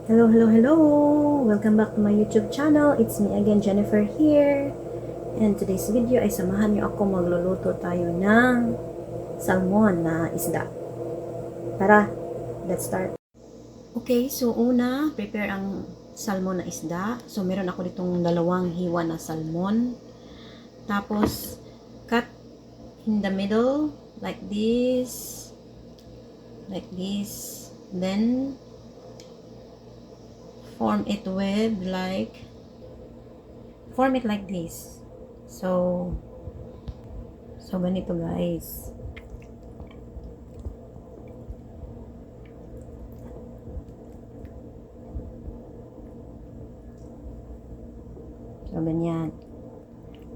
Hello, hello, hello! Welcome back to my YouTube channel. It's me again, Jennifer here. And today's video ay samahan niyo ako magluluto tayo ng salmon na isda. Tara, let's start. Okay, so una, prepare ang salmon na isda. So meron ako ditong dalawang hiwa na salmon. Tapos, cut in the middle like this. Like this. Then, form it like this. So ganito guys. So ganyan.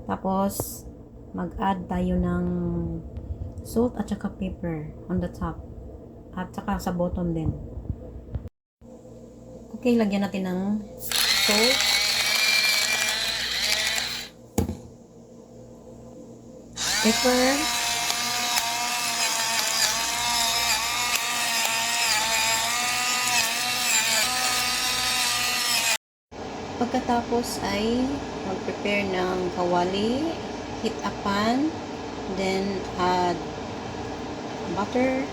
Tapos mag-add tayo ng salt at saka pepper on the top at saka sa bottom din. Okay, lagyan natin ng salt, pepper, pagkatapos ay mag-prepare ng kawali, heat a pan, then add butter.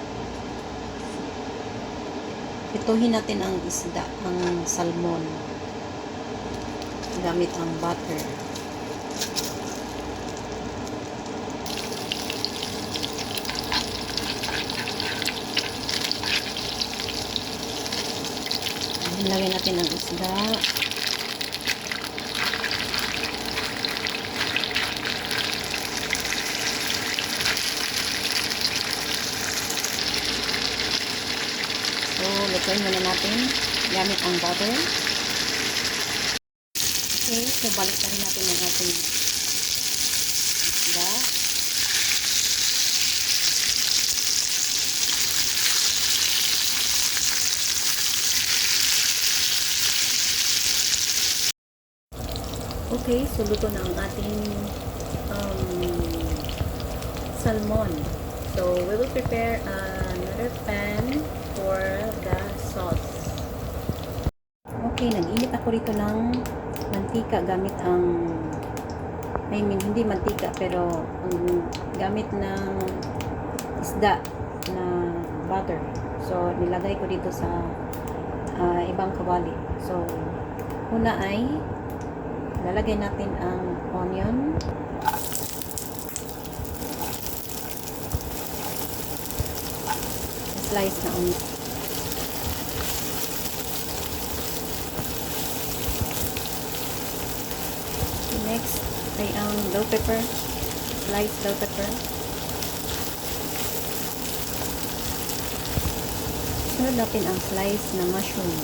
Ituhin natin ang isda, ang salmon, gamit ang butter. Lagyan natin ang isda. So, lutuin muna natin gamit ang butter. Okay, so balik na rin natin ang ating isda. Okay, so luto na ang ating salmon. So, we will prepare another pan for the sauce. Okay, nag-init ako rito ng mantika gamit ang hindi mantika pero gamit ng isda na butter. So, nilagay ko dito sa ibang kawali. So, una ay lalagay natin ang onion. Slice na onion. Next ay ang bell pepper. Sliced bell pepper. Sunod natin ang slice na mushroom.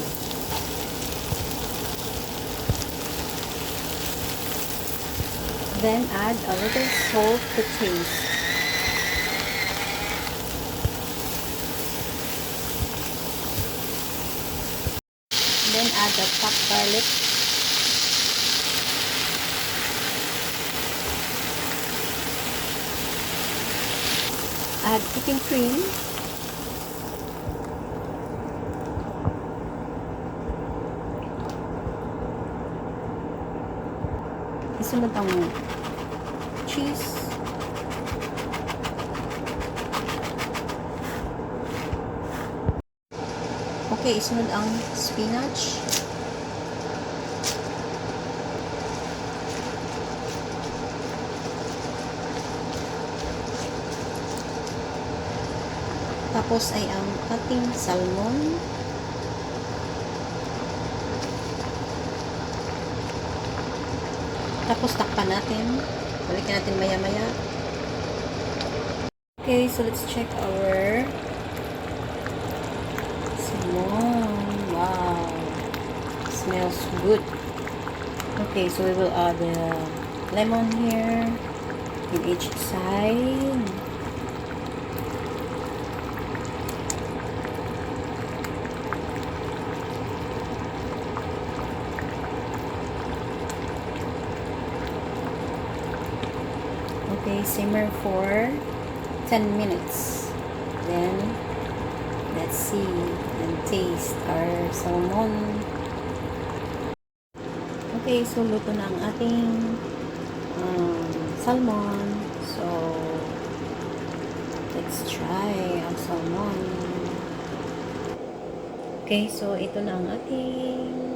Then add a little salt to taste. Then add the chopped garlic. Add cooking cream. Isunod ang cheese. Okay, isunod ang spinach. Tapos ay ang ating salmon. Tapos takpan natin. Balikan natin maya-maya. Okay, so let's check our salmon. Wow. Smells good. Okay, so we will add the lemon here in each side. Okay, simmer for 10 minutes. Then, let's let's see and taste our salmon. Okay, so luto na ang ating salmon. So, let's try ang salmon. Okay, so ito na ang ating